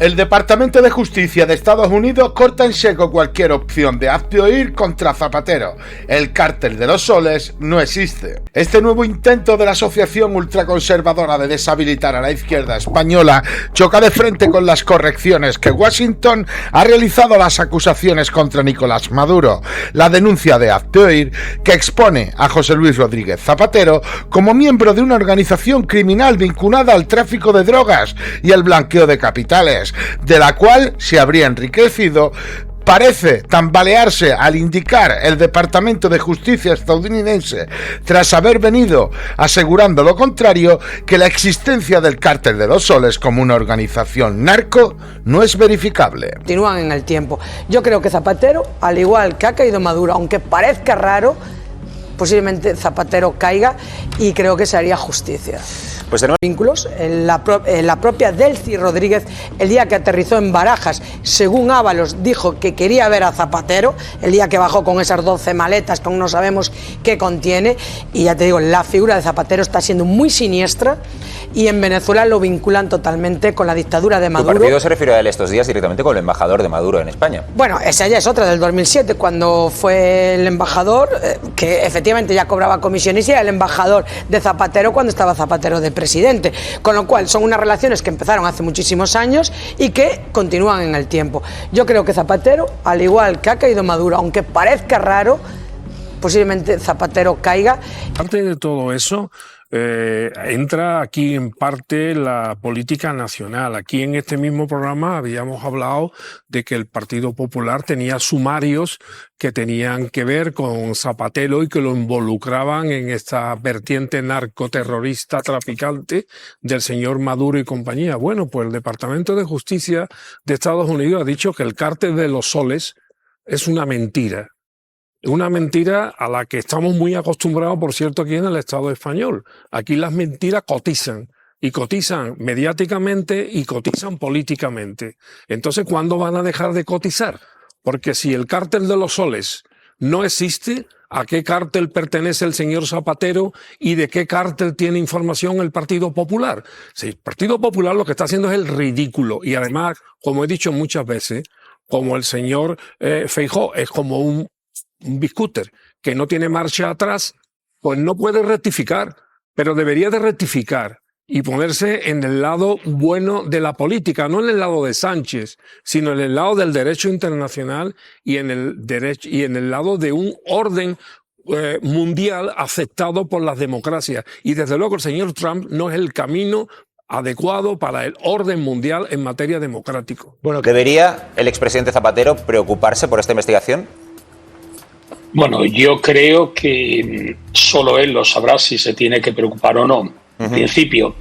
El Departamento de Justicia de Estados Unidos corta en seco cualquier opción de hazte oír contra Zapatero. El cártel de los soles no existe. Este nuevo intento de la asociación ultraconservadora de deshabilitar a la izquierda española choca de frente con las correcciones que Washington ha realizado a las acusaciones contra Nicolás Maduro. La denuncia de hazte oír, que expone a José Luis Rodríguez Zapatero como miembro de una organización criminal vinculada al tráfico de drogas y el blanqueo de capitales, de la cual se habría enriquecido, parece tambalearse al indicar el Departamento de Justicia estadounidense, tras haber venido asegurando lo contrario, que la existencia del Cártel de los Soles como una organización narco no es verificable. Continúan en el tiempo. Yo creo que Zapatero, al igual que ha caído Maduro, aunque parezca raro, posiblemente Zapatero caiga y creo que se haría justicia. Pues tenemos vínculos en la propia Delcy Rodríguez, el día que aterrizó en Barajas, según Ábalos, dijo que quería ver a Zapatero, el día que bajó con esas 12 maletas que aún no sabemos qué contiene, y ya te digo, la figura de Zapatero está siendo muy siniestra, y en Venezuela lo vinculan totalmente con la dictadura de Maduro. ¿Tu partido se refirió a él estos días directamente con el embajador de Maduro en España? Bueno, esa ya es otra, del 2007, cuando fue el embajador, que efectivamente ya cobraba comisiones, y era el embajador de Zapatero cuando estaba Zapatero de presidente, con lo cual son unas relaciones que empezaron hace muchísimos años y que continúan en el tiempo. Yo creo que Zapatero, al igual que ha caído Maduro, aunque parezca raro, posiblemente Zapatero caiga. Aparte de todo eso, entra aquí en parte la política nacional. Aquí en este mismo programa habíamos hablado de que el Partido Popular tenía sumarios que tenían que ver con Zapatero y que lo involucraban en esta vertiente narcoterrorista traficante del señor Maduro y compañía. Bueno, pues el Departamento de Justicia de Estados Unidos ha dicho que el Cártel de los Soles es una mentira. Una mentira a la que estamos muy acostumbrados, por cierto, aquí en el Estado español. Aquí las mentiras cotizan, y cotizan mediáticamente y cotizan políticamente. Entonces, ¿cuándo van a dejar de cotizar? Porque si el Cártel de los Soles no existe, ¿a qué cártel pertenece el señor Zapatero y de qué cártel tiene información el Partido Popular? Si el Partido Popular lo que está haciendo es el ridículo, y además, como he dicho muchas veces, como el señor Feijóo es como un biscúter que no tiene marcha atrás, pues no puede rectificar, pero debería de rectificar y ponerse en el lado bueno de la política, no en el lado de Sánchez, sino en el lado del derecho internacional y en el lado de un orden mundial aceptado por las democracias. Y desde luego el señor Trump no es el camino adecuado para el orden mundial en materia democrática. Bueno, ¿debería el expresidente Zapatero preocuparse por esta investigación? Bueno, yo creo que solo él lo sabrá si se tiene que preocupar o no. En principio,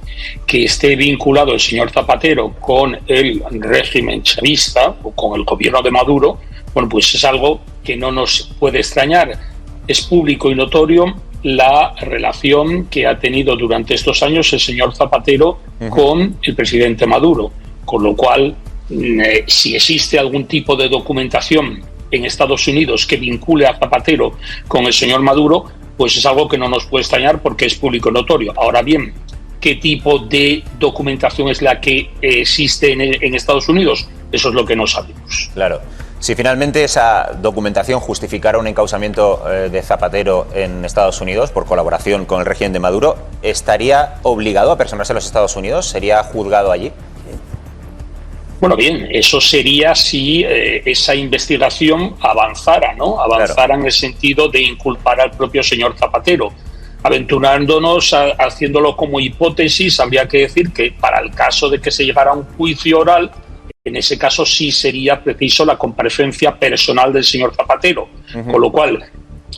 que esté vinculado el señor Zapatero con el régimen chavista o con el gobierno de Maduro, bueno, pues es algo que no nos puede extrañar. Es público y notorio la relación que ha tenido durante estos años el señor Zapatero con el presidente Maduro, con lo cual, si existe algún tipo de documentación en Estados Unidos que vincule a Zapatero con el señor Maduro, pues es algo que no nos puede extrañar porque es público y notorio. Ahora bien, ¿qué tipo de documentación es la que existe en Estados Unidos? Eso es lo que no sabemos. Claro. Si finalmente esa documentación justificara un encausamiento de Zapatero en Estados Unidos por colaboración con el régimen de Maduro, ¿estaría obligado a personarse en los Estados Unidos? ¿Sería juzgado allí? Bueno, bien, eso sería si esa investigación avanzara, ¿no? Avanzara claro, en el sentido de inculpar al propio señor Zapatero. Aventurándonos, haciéndolo como hipótesis, habría que decir que para el caso de que se llegara a un juicio oral, en ese caso sí sería preciso la comparecencia personal del señor Zapatero. Con lo cual,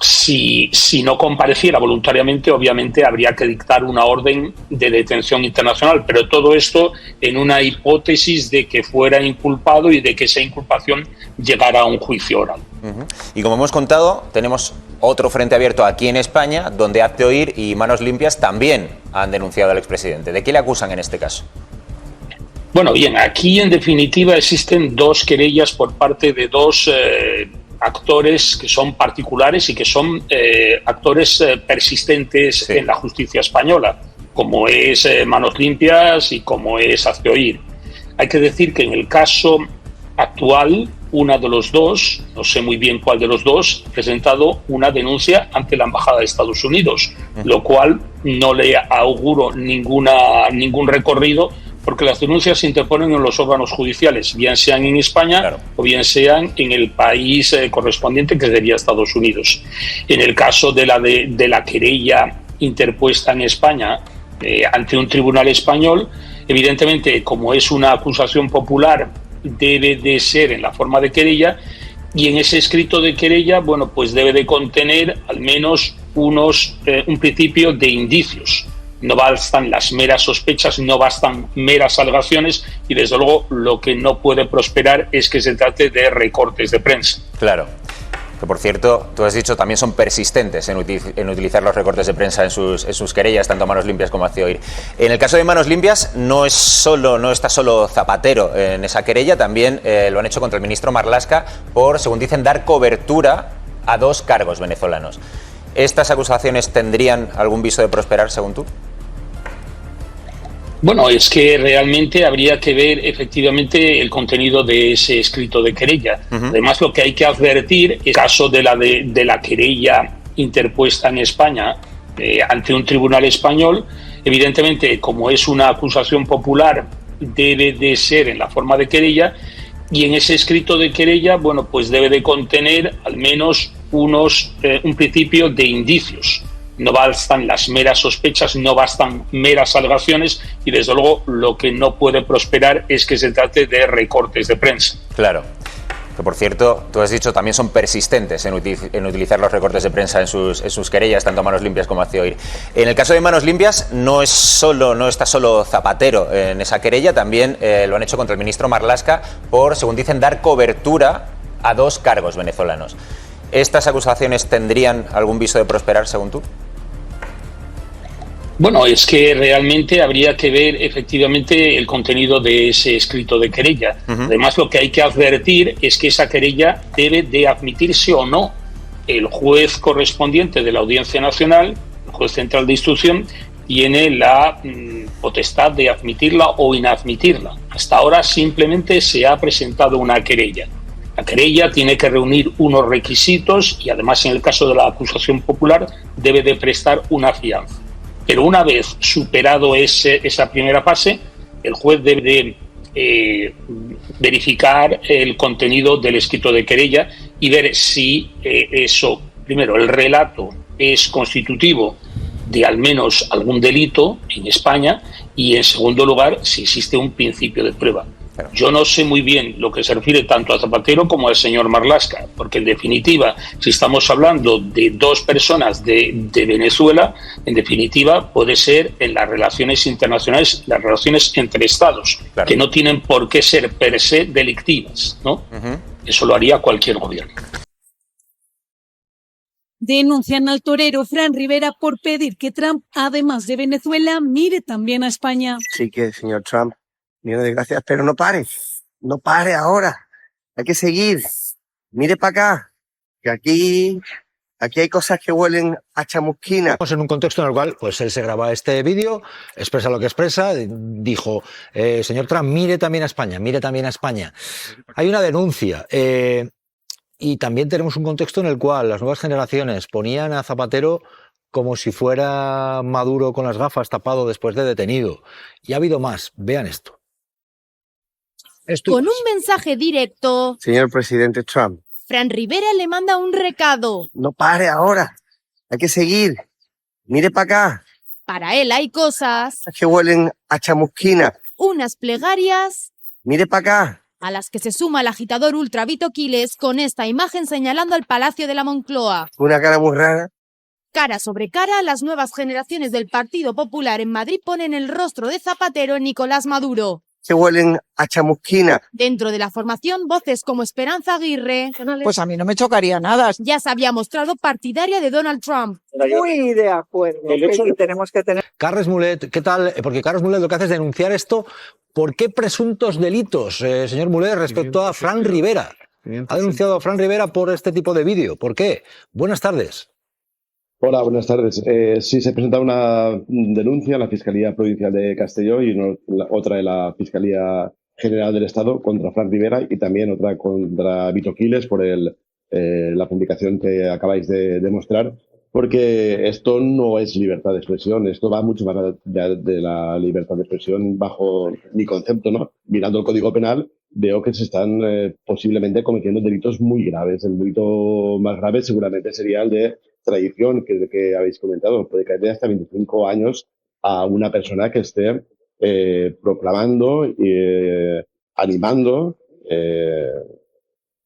si no compareciera voluntariamente, obviamente habría que dictar una orden de detención internacional, pero todo esto en una hipótesis de que fuera inculpado y de que esa inculpación llegara a un juicio oral. Y como hemos contado, tenemos otro frente abierto aquí en España, donde Hazte Oír y Manos Limpias también han denunciado al expresidente. ¿De qué le acusan en este caso? Bueno, bien, aquí en definitiva existen dos querellas por parte de dos actores que son particulares y que son actores persistentes en la justicia española, como es Manos Limpias y como es Hazte Oír. Hay que decir que en el caso actual, una de los dos, no sé muy bien cuál de los dos, ha presentado una denuncia ante la Embajada de Estados Unidos, lo cual no le auguro ningún recorrido, porque las denuncias se interponen en los órganos judiciales, bien sean en España o bien sean en el país correspondiente, que sería Estados Unidos. En el caso de la querella interpuesta en España ante un tribunal español, evidentemente, como es una acusación popular, debe de ser en la forma de querella, y en ese escrito de querella, bueno, pues debe de contener al menos un principio de indicios. No bastan las meras sospechas, no bastan meras alegaciones, y desde luego lo que no puede prosperar es que se trate de recortes de prensa. Claro. Que por cierto, tú has dicho, también son persistentes en utilizar los recortes de prensa en sus querellas, tanto a Manos Limpias como a Hazte Oír. En el caso de Manos Limpias no está solo Zapatero en esa querella, también lo han hecho contra el ministro Marlaska por, según dicen, dar cobertura a 2 cargos venezolanos. ¿Estas acusaciones tendrían algún viso de prosperar, según tú? Bueno, es que realmente habría que ver efectivamente el contenido de ese escrito de querella. Además, lo que hay que advertir, en el caso de la querella interpuesta en España ante un tribunal español, evidentemente, como es una acusación popular, debe de ser en la forma de querella, y en ese escrito de querella, bueno, pues debe de contener al menos un principio de indicios. No bastan las meras sospechas, no bastan meras alegaciones, y desde luego lo que no puede prosperar es que se trate de recortes de prensa. Claro. Que por cierto, tú has dicho, también son persistentes en utilizar los recortes de prensa en sus querellas, tanto a Manos Limpias como a Hazte Oír. En el caso de Manos Limpias no está solo Zapatero en esa querella, también lo han hecho contra el ministro Marlaska por, según dicen, dar cobertura a 2 cargos venezolanos. ¿Estas acusaciones tendrían algún viso de prosperar, según tú? Bueno, es que realmente habría que ver efectivamente el contenido de ese escrito de querella. Además, lo que hay que advertir es que esa querella debe de admitirse o no. El juez correspondiente de la Audiencia Nacional, el juez central de instrucción, tiene la potestad de admitirla o inadmitirla. Hasta ahora simplemente se ha presentado una querella. La querella tiene que reunir unos requisitos y además, en el caso de la acusación popular, debe de prestar una fianza. Pero una vez superado esa primera fase, el juez debe de verificar el contenido del escrito de querella y ver si primero, el relato es constitutivo de al menos algún delito en España, y en segundo lugar, si existe un principio de prueba. Yo no sé muy bien lo que se refiere tanto a Zapatero como al señor Marlaska, porque en definitiva, si estamos hablando de 2 personas de Venezuela, en definitiva puede ser en las relaciones internacionales, las relaciones entre Estados, que no tienen por qué ser per se delictivas, ¿no? Eso lo haría cualquier gobierno. Denuncian al torero Fran Rivera por pedir que Trump, además de Venezuela, mire también a España. Sí que, señor Trump, millones de gracias, pero no pare ahora, hay que seguir, mire para acá, que aquí hay cosas que huelen a chamusquina. Estamos en un contexto en el cual pues él se graba este vídeo, expresa lo que expresa, dijo, señor Trump, mire también a España, mire también a España. Hay una denuncia, y también tenemos un contexto en el cual las nuevas generaciones ponían a Zapatero como si fuera Maduro con las gafas tapado después de detenido. Y ha habido más, vean esto. Con un mensaje directo, Señor presidente Trump, Fran Rivera le manda un recado. no pare ahora, hay que seguir, mire para acá. Para él hay cosas, Que huelen a chamusquina. unas plegarias, Mire para acá. a las que se suma el agitador ultra Vito Quiles con esta imagen señalando al Palacio de la Moncloa. Una cara muy rara. Cara sobre cara, las nuevas generaciones del Partido Popular en Madrid ponen el rostro de Zapatero en Nicolás Maduro. Que huelen a chamusquina. Dentro de la formación, voces como Esperanza Aguirre. Pues a mí no me chocaría nada. Ya se había mostrado partidaria de Donald Trump. Muy de acuerdo. Tenemos que tener. Carles Mulet, ¿qué tal? Porque Carles Mulet lo que hace es denunciar esto. ¿Por qué presuntos delitos, señor Mulet, respecto a Fran Rivera? Ha denunciado a Fran Rivera por este tipo de vídeo. ¿Por qué? Buenas tardes. Hola, buenas tardes. Sí, se presenta una denuncia en la Fiscalía Provincial de Castelló y otra de la Fiscalía general del Estado contra Fran Rivera y también otra contra Vito Quiles por la publicación que acabáis de demostrar, porque esto no es libertad de expresión, esto va mucho más allá de la libertad de expresión bajo mi concepto, ¿no? Mirando el Código Penal, veo que se están posiblemente cometiendo delitos muy graves. El delito más grave seguramente sería el de traición, que es el que habéis comentado. Puede caer de hasta 25 años a una persona que esté proclamando y animando,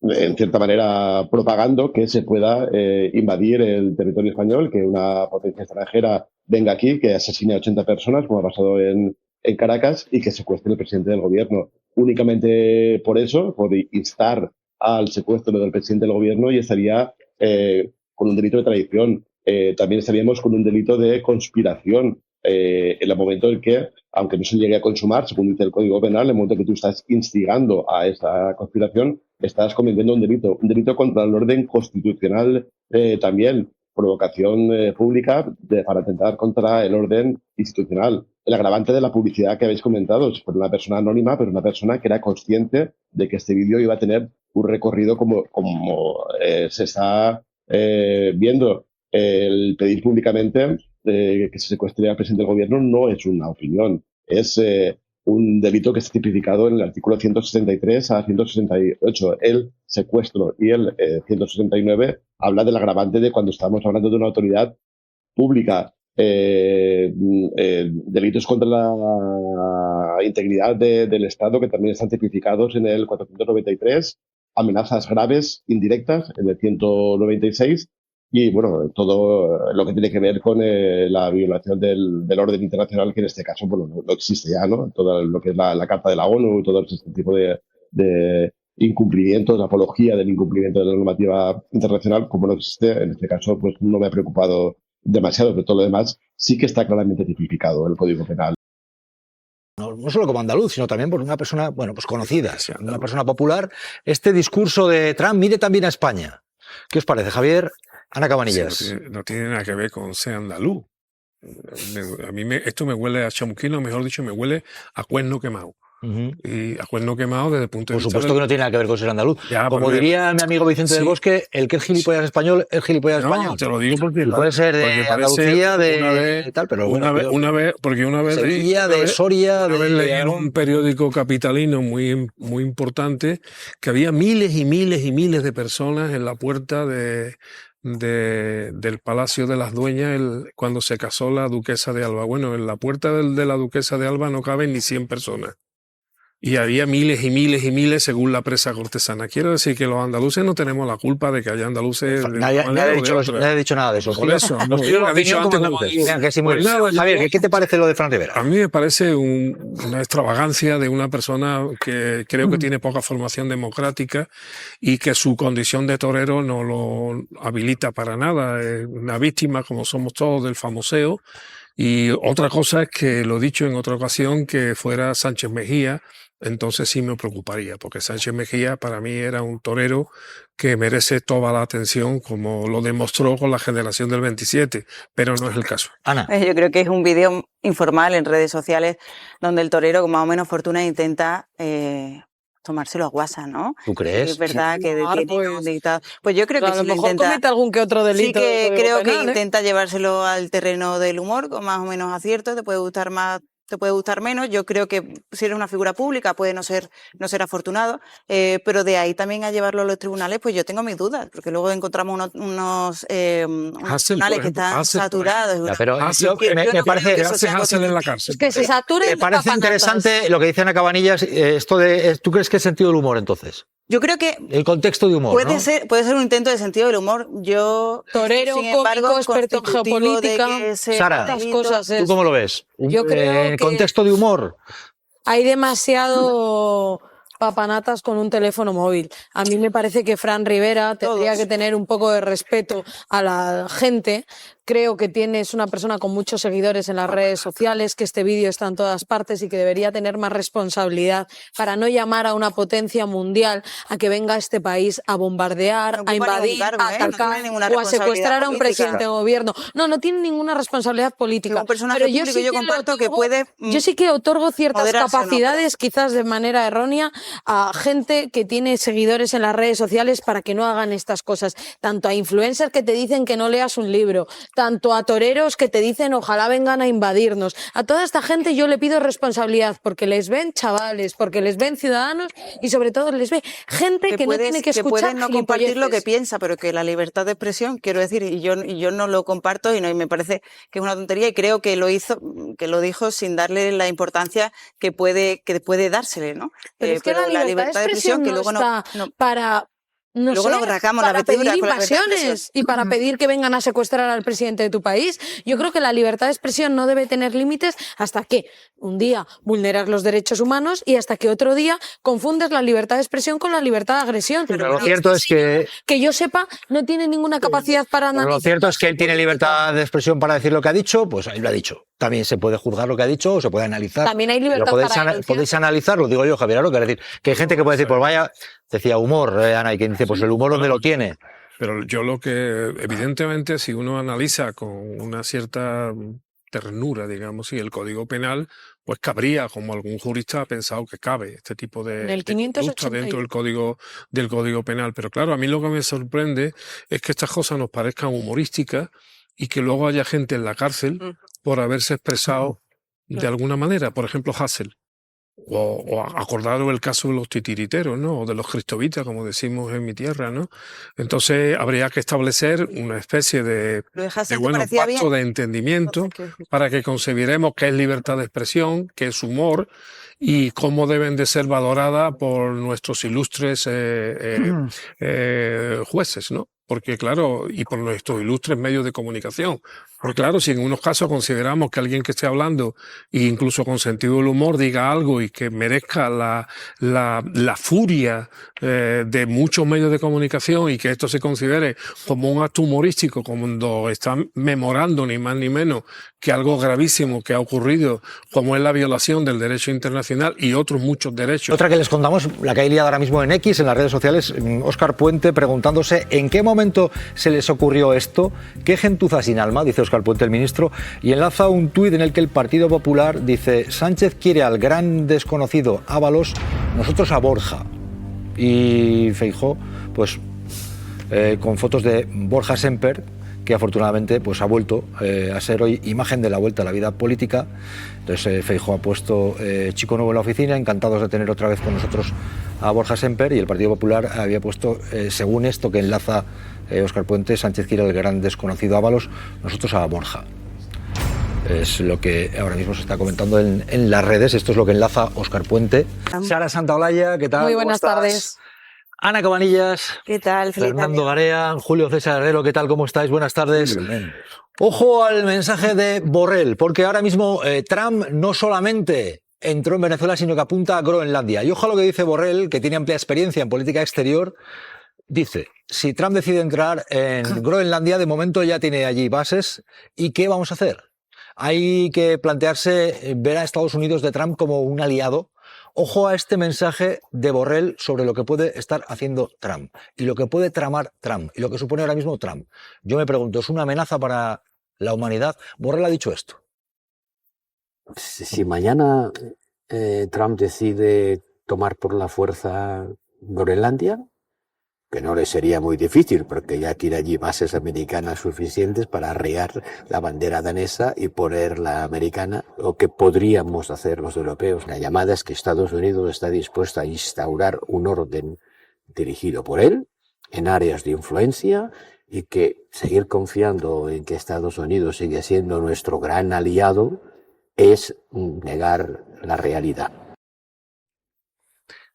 en cierta manera propagando que se pueda invadir el territorio español, que una potencia extranjera venga aquí, que asesine a 80 personas, como ha pasado en Caracas, y que secuestre el presidente del gobierno. Únicamente por eso, por instar al secuestro del presidente del gobierno, y estaría con un delito de traición. También estaríamos con un delito de conspiración. En el momento en que, aunque no se llegue a consumar, según dice el Código Penal, en el momento que tú estás instigando a esa conspiración, estás cometiendo un delito contra el orden constitucional también, provocación pública para atentar contra el orden institucional. El agravante de la publicidad que habéis comentado es por una persona anónima, pero una persona que era consciente de que este vídeo iba a tener un recorrido como se está viendo. El pedir públicamente que se secuestre al presidente del gobierno no es una opinión, es un delito que está tipificado en el artículo 163 a 168. El secuestro y el 169 habla del agravante de cuando estamos hablando de una autoridad pública. Delitos contra la integridad del Estado, que también están tipificados en el 493, amenazas graves indirectas en el 196, y bueno, todo lo que tiene que ver con la violación del orden internacional, que en este caso bueno, no existe ya, ¿no? Todo lo que es la Carta de la ONU, todo este tipo de incumplimientos, apología del incumplimiento de la normativa internacional, como no existe, en este caso pues no me ha preocupado demasiado, pero todo lo demás sí que está claramente tipificado en el Código Penal. No solo como andaluz, sino también por una persona, bueno, pues conocida, una persona popular. Este discurso de Trump, mire también a España. ¿Qué os parece, Javier? Ana Cabanillas. Sí, no tiene nada que ver con ser andaluz. A mí esto me huele a chamusquino, mejor dicho, me huele a cuerno quemado. Y a cuerno quemado desde el punto de vista... Por supuesto que no tiene nada que ver con ser andaluz. Ya, como diría mi amigo Vicente del Bosque, el que es gilipollas español, es gilipollas español. Te lo digo porque... Puede ser de Andalucía, de tal, pero una vez Sevilla, de Soria... Una vez leí en un periódico capitalino muy importante que había miles y miles y miles de personas en la puerta del Palacio de las Dueñas cuando se casó la duquesa de Alba. Bueno, en la puerta de la duquesa de Alba no caben ni 100 personas. Y había miles y miles y miles según la prensa cortesana. Quiero decir que los andaluces no tenemos la culpa de que haya andaluces... Nadie ha dicho nada de eso. Por eso. Ha dicho antes Javier, ¿qué te parece lo de Fran Rivera? A mí me parece una extravagancia de una persona que creo que tiene poca formación democrática y que su condición de torero no lo habilita para nada. Es una víctima, como somos todos, del famoseo. Y otra cosa es que, lo he dicho en otra ocasión, que fuera Sánchez Mejía, entonces sí me preocuparía, porque Sánchez Mejía para mí era un torero que merece toda la atención, como lo demostró con la generación del 27, pero no es el caso. Ana. Yo creo que es un vídeo informal en redes sociales donde el torero con más o menos fortuna intenta tomárselo a guasa, ¿no? ¿Tú crees? Es verdad que tiene un dictado. Pues yo creo que a lo mejor comete algún que otro delito. Sí que creo que intenta llevárselo al terreno del humor, con más o menos acierto, te puede gustar más, te puede gustar menos. Yo creo que si eres una figura pública puede no ser afortunado, pero de ahí también a llevarlo a los tribunales, pues yo tengo mis dudas, porque luego encontramos unos tribunales que están saturados. Ya, pero me parece Hassel en la cárcel. Es que se saturen. Me parece interesante lo que dice Ana Cabanillas, esto de, ¿tú crees que es sentido del humor entonces? Yo creo que el contexto de humor puede ser un intento de sentido del humor. Yo torero, sin embargo, cómico, experto en geopolítica, Sara, cosas. ¿tú cómo lo ves? Yo creo que contexto de humor hay demasiado papanatas con un teléfono móvil. A mí me parece que Fran Rivera tendría que tener un poco de respeto a la gente, creo que es una persona con muchos seguidores en las redes sociales, que este vídeo está en todas partes y que debería tener más responsabilidad para no llamar a una potencia mundial a que venga a este país a bombardear, a invadir, a atacar o a secuestrar a un presidente de gobierno. No tiene ninguna responsabilidad política. Como personaje público yo comparto que puede... Yo sí que otorgo ciertas capacidades, quizás de manera errónea, a gente que tiene seguidores en las redes sociales para que no hagan estas cosas. Tanto a influencers que te dicen que no leas un libro, tanto a toreros que te dicen ojalá vengan a invadirnos. A toda esta gente yo le pido responsabilidad porque les ven chavales, porque les ven ciudadanos y sobre todo les ve gente que no tiene que escuchar. Que puede no compartir lo que piensa, pero que la libertad de expresión, quiero decir, y yo no lo comparto y me parece que es una tontería y creo que lo dijo sin darle la importancia que puede dársele, ¿no? Pero es que la libertad de expresión que luego no para... Luego nos rasgamos la pedir vestidura invasiones y para pedir que vengan a secuestrar al presidente de tu país. Yo creo que la libertad de expresión no debe tener límites hasta que un día vulneras los derechos humanos y hasta que otro día confundes la libertad de expresión con la libertad de agresión. Pero lo cierto es que yo sepa, no tiene ninguna capacidad para analizar. Lo cierto es que él tiene libertad de expresión para decir lo que ha dicho, pues él lo ha dicho. También se puede juzgar lo que ha dicho o se puede analizar. También hay libertad podéis analizar, lo digo yo, Javier Aroca, es decir, que hay gente que puede decir, pues vaya, decía humor, Ana, y quien dice, pues el humor ¿dónde lo tiene? Pero yo lo que, evidentemente, si uno analiza con una cierta ternura, digamos, y el Código Penal, pues cabría, como algún jurista ha pensado que cabe este tipo de conducta dentro del Código Penal. Pero claro, a mí lo que me sorprende es que estas cosas nos parezcan humorísticas y que luego haya gente en la cárcel por haberse expresado de alguna manera. Por ejemplo, Hasél. O acordaros el caso de los titiriteros, ¿no? O de los cristovitas, como decimos en mi tierra, ¿no? Entonces habría que establecer una especie de pacto de entendimiento para que concebiremos qué es libertad de expresión, qué es humor y cómo deben de ser valoradas por nuestros ilustres jueces, ¿no? Porque claro, y por nuestros ilustres medios de comunicación. Porque claro, si en unos casos consideramos que alguien que esté hablando, e incluso con sentido del humor, diga algo y que merezca la furia de muchos medios de comunicación y que esto se considere como un acto humorístico, cuando están memorando ni más ni menos que algo gravísimo que ha ocurrido, como es la violación del derecho internacional y otros muchos derechos. Otra que les contamos, la que hay liada ahora mismo en X, en las redes sociales, Óscar Puente preguntándose en qué momento se les ocurrió esto, qué gentuza sin alma, dice Óscar Puente, el ministro, y enlaza un tuit en el que el Partido Popular dice: Sánchez quiere al gran desconocido Ábalos, nosotros a Borja. Y Feijóo, pues con fotos de Borja Semper, que afortunadamente pues ha vuelto a ser hoy imagen de la vuelta a la vida política. Entonces Feijóo ha puesto chico nuevo en la oficina, encantados de tener otra vez con nosotros a Borja Semper, y el Partido Popular había puesto, según esto que enlaza Óscar Puente, Sánchez quiere al gran desconocido Ábalos, nosotros a Borja. Es lo que ahora mismo se está comentando en las redes. Esto es lo que enlaza Óscar Puente. Sara Santaolalla, ¿qué tal? Muy buenas tardes. Ana Cabanillas. ¿Qué tal? Fernando Garea, Julio César Herrero, ¿qué tal? ¿Cómo estáis? Buenas tardes. Ojo al mensaje de Borrell, porque ahora mismo Trump no solamente entró en Venezuela, sino que apunta a Groenlandia. Y ojo a lo que dice Borrell, que tiene amplia experiencia en política exterior. Dice, si Trump decide entrar en Groenlandia, de momento ya tiene allí bases. ¿Y qué vamos a hacer? Hay que plantearse ver a Estados Unidos de Trump como un aliado. Ojo a este mensaje de Borrell sobre lo que puede estar haciendo Trump y lo que puede tramar Trump y lo que supone ahora mismo Trump. Yo me pregunto, ¿es una amenaza para la humanidad? Borrell ha dicho esto. Si mañana Trump decide tomar por la fuerza Groenlandia, que no le sería muy difícil porque ya tiene allí bases americanas suficientes para arriar la bandera danesa y poner la americana. Lo que podríamos hacer los europeos, la llamada es que Estados Unidos está dispuesto a instaurar un orden dirigido por él en áreas de influencia y que seguir confiando en que Estados Unidos sigue siendo nuestro gran aliado es negar la realidad.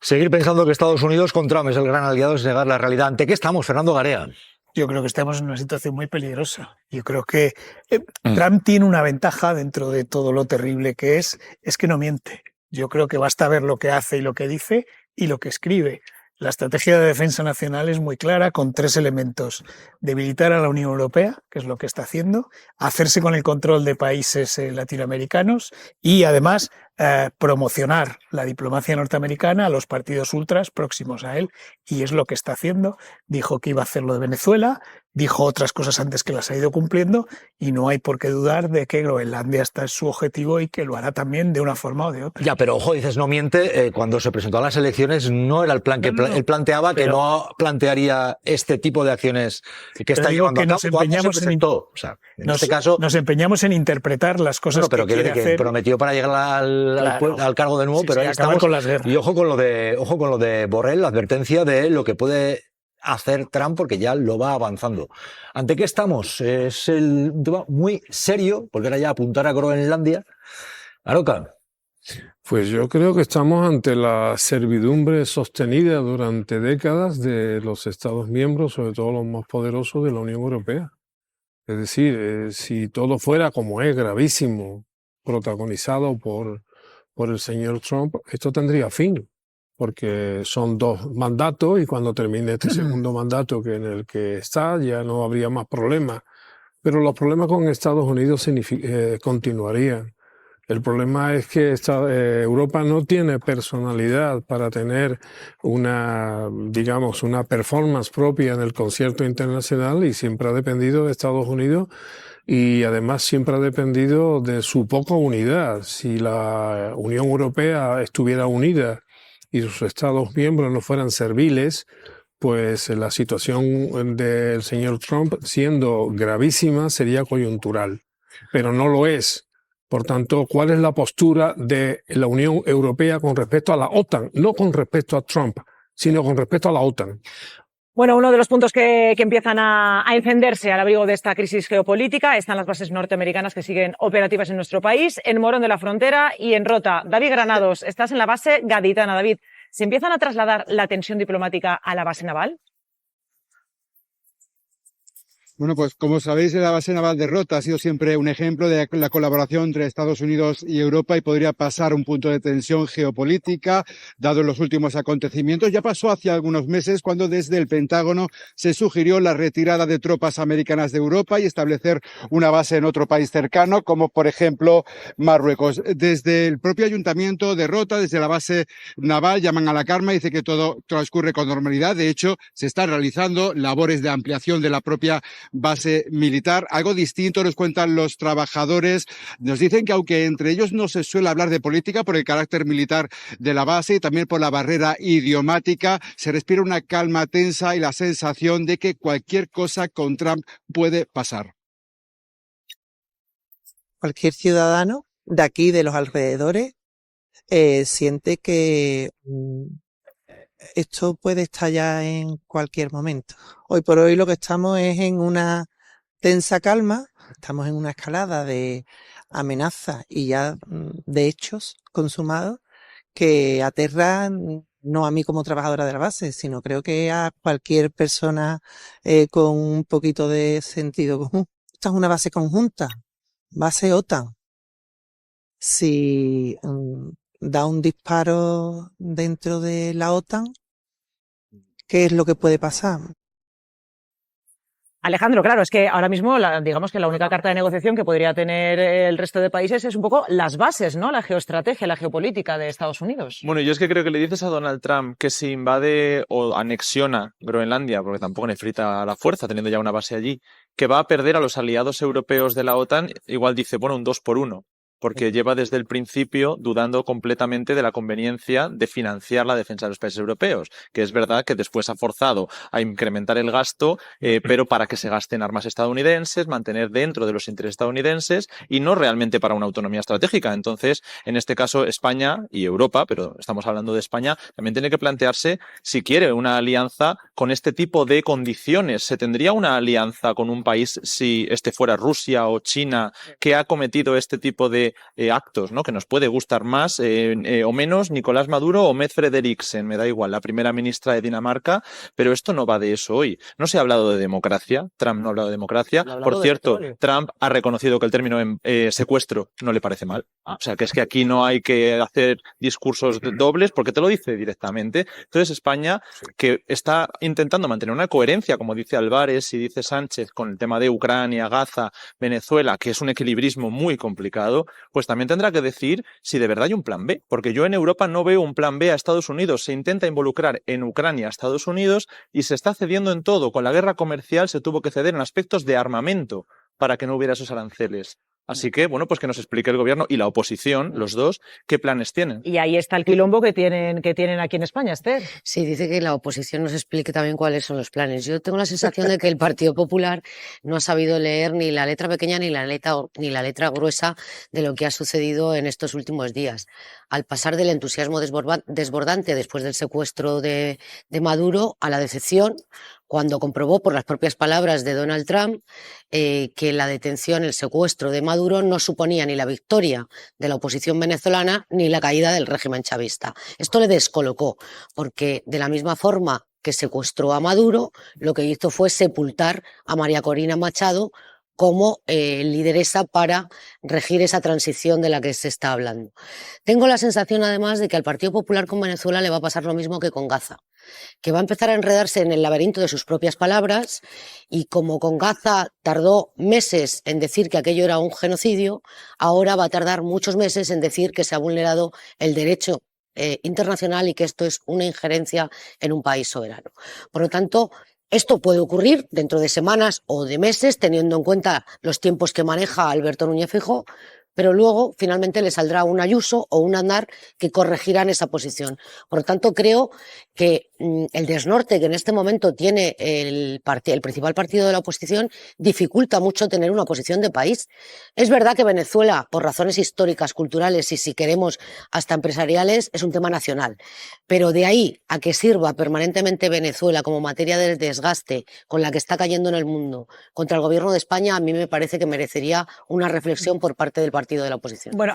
Seguir pensando que Estados Unidos con Trump es el gran aliado es negar la realidad. ¿Ante qué estamos, Fernando Garea? Yo creo que estamos en una situación muy peligrosa. Yo creo que Trump tiene una ventaja dentro de todo lo terrible que es que no miente. Yo creo que basta ver lo que hace y lo que dice y lo que escribe. La estrategia de defensa nacional es muy clara, con 3 elementos. Debilitar a la Unión Europea, que es lo que está haciendo, hacerse con el control de países latinoamericanos y, además, promocionar la diplomacia norteamericana a los partidos ultras próximos a él. Y es lo que está haciendo. Dijo que iba a hacer lo de Venezuela, dijo otras cosas antes que las ha ido cumpliendo y no hay por qué dudar de que Groenlandia está en su objetivo y que lo hará también de una forma o de otra. Ya, pero ojo, dices, no miente, cuando se presentó a las elecciones no era el plan que él planteaba, que no plantearía este tipo de acciones que está llevando a cabo. Nos empeñamos este caso, nos empeñamos en interpretar las cosas pero que quiere hacer. Que prometió para llegar al cargo de nuevo, sí, pero sí, ahí estamos. con las guerras. Y ojo con lo de Borrell, la advertencia de lo que puede hacer Trump, porque ya lo va avanzando. ¿Ante qué estamos? Es un tema muy serio, porque era ya apuntar a Groenlandia. Aroca. Pues yo creo que estamos ante la servidumbre sostenida durante décadas de los Estados miembros, sobre todo los más poderosos de la Unión Europea. Es decir, si todo fuera como es, gravísimo, protagonizado por el señor Trump, esto tendría fin, porque son 2 mandatos y cuando termine este segundo mandato en el que está ya no habría más problemas. Pero los problemas con Estados Unidos continuarían. El problema es que Europa no tiene personalidad para tener una performance propia en el concierto internacional y siempre ha dependido de Estados Unidos y además siempre ha dependido de su poca unidad. Si la Unión Europea estuviera unida y sus Estados miembros no fueran serviles, pues la situación del señor Trump, siendo gravísima, sería coyuntural, pero no lo es. Por tanto, ¿cuál es la postura de la Unión Europea con respecto a la OTAN? No con respecto a Trump, sino con respecto a la OTAN. Bueno, uno de los puntos que empiezan a encenderse al abrigo de esta crisis geopolítica están las bases norteamericanas que siguen operativas en nuestro país, en Morón de la Frontera y en Rota. David Granados, estás en la base gaditana. David, ¿se empiezan a trasladar la tensión diplomática a la base naval? Bueno, pues como sabéis, la base naval de Rota ha sido siempre un ejemplo de la colaboración entre Estados Unidos y Europa y podría pasar un punto de tensión geopolítica, dado los últimos acontecimientos. Ya pasó hace algunos meses cuando desde el Pentágono se sugirió la retirada de tropas americanas de Europa y establecer una base en otro país cercano, como por ejemplo Marruecos. Desde el propio ayuntamiento de Rota, desde la base naval, llaman a la calma y dice que todo transcurre con normalidad. De hecho, se están realizando labores de ampliación de la propia base militar. Algo distinto nos cuentan los trabajadores. Nos dicen que aunque entre ellos no se suele hablar de política por el carácter militar de la base y también por la barrera idiomática, se respira una calma tensa y la sensación de que cualquier cosa con Trump puede pasar. Cualquier ciudadano de aquí, de los alrededores, siente que esto puede estallar en cualquier momento. Hoy por hoy lo que estamos es en una tensa calma, estamos en una escalada de amenazas y ya de hechos consumados que aterran no a mí como trabajadora de la base, sino creo que a cualquier persona con un poquito de sentido común. Esta es una base conjunta, base OTAN. Si da un disparo dentro de la OTAN, ¿qué es lo que puede pasar? Alejandro, claro, es que ahora mismo digamos que la única carta de negociación que podría tener el resto de países es un poco las bases, ¿no? La geoestrategia, la geopolítica de Estados Unidos. Bueno, yo es que creo que le dices a Donald Trump que si invade o anexiona Groenlandia, porque tampoco necesita la fuerza teniendo ya una base allí, que va a perder a los aliados europeos de la OTAN, igual dice, bueno, un 2-1. Porque lleva desde el principio dudando completamente de la conveniencia de financiar la defensa de los países europeos, que es verdad que después ha forzado a incrementar el gasto, pero para que se gasten armas estadounidenses, mantener dentro de los intereses estadounidenses y no realmente para una autonomía estratégica. Entonces, en este caso, España y Europa, pero estamos hablando de España, también tiene que plantearse si quiere una alianza con este tipo de condiciones. ¿Se tendría una alianza con un país si este fuera Rusia o China que ha cometido este tipo de actos, ¿no? Que nos puede gustar más o menos Nicolás Maduro o Mette Frederiksen, me da igual, la primera ministra de Dinamarca, pero esto no va de eso hoy. No se ha hablado de democracia, Trump no ha hablado de democracia. Por cierto, Trump ha reconocido que el término secuestro no le parece mal. O sea, que es que aquí no hay que hacer discursos dobles porque te lo dice directamente. Entonces España, que está intentando mantener una coherencia, como dice Álvarez y dice Sánchez, con el tema de Ucrania, Gaza, Venezuela, que es un equilibrismo muy complicado, pues también tendrá que decir si de verdad hay un plan B. Porque yo en Europa no veo un plan B a Estados Unidos. Se intenta involucrar en Ucrania a Estados Unidos y se está cediendo en todo. Con la guerra comercial se tuvo que ceder en aspectos de armamento para que no hubiera esos aranceles. Así que, bueno, pues que nos explique el gobierno y la oposición, los dos, qué planes tienen. Y ahí está el quilombo que tienen aquí en España, Esther. Sí, dice que la oposición nos explique también cuáles son los planes. Yo tengo la sensación de que el Partido Popular no ha sabido leer ni la letra pequeña ni la letra gruesa de lo que ha sucedido en estos últimos días. Al pasar del entusiasmo desbordante después del secuestro de Maduro a la decepción, cuando comprobó por las propias palabras de Donald Trump que la detención, el secuestro de Maduro no suponía ni la victoria de la oposición venezolana ni la caída del régimen chavista. Esto le descolocó, porque de la misma forma que secuestró a Maduro, lo que hizo fue sepultar a María Corina Machado como lideresa para regir esa transición de la que se está hablando. Tengo la sensación, además, de que al Partido Popular con Venezuela le va a pasar lo mismo que con Gaza, que va a empezar a enredarse en el laberinto de sus propias palabras y como con Gaza tardó meses en decir que aquello era un genocidio, ahora va a tardar muchos meses en decir que se ha vulnerado el derecho internacional y que esto es una injerencia en un país soberano. Por lo tanto, esto puede ocurrir dentro de semanas o de meses, teniendo en cuenta los tiempos que maneja Alberto Núñez Feijóo, pero luego finalmente le saldrá un Ayuso o un Aznar que corregirán esa posición. Por lo tanto, creo que el desnorte que en este momento tiene el principal partido de la oposición dificulta mucho tener una posición de país. Es verdad que Venezuela, por razones históricas, culturales y, si queremos, hasta empresariales, es un tema nacional. Pero de ahí a que sirva permanentemente Venezuela como materia de desgaste con la que está cayendo en el mundo contra el gobierno de España, a mí me parece que merecería una reflexión por parte del partido de la oposición. Bueno,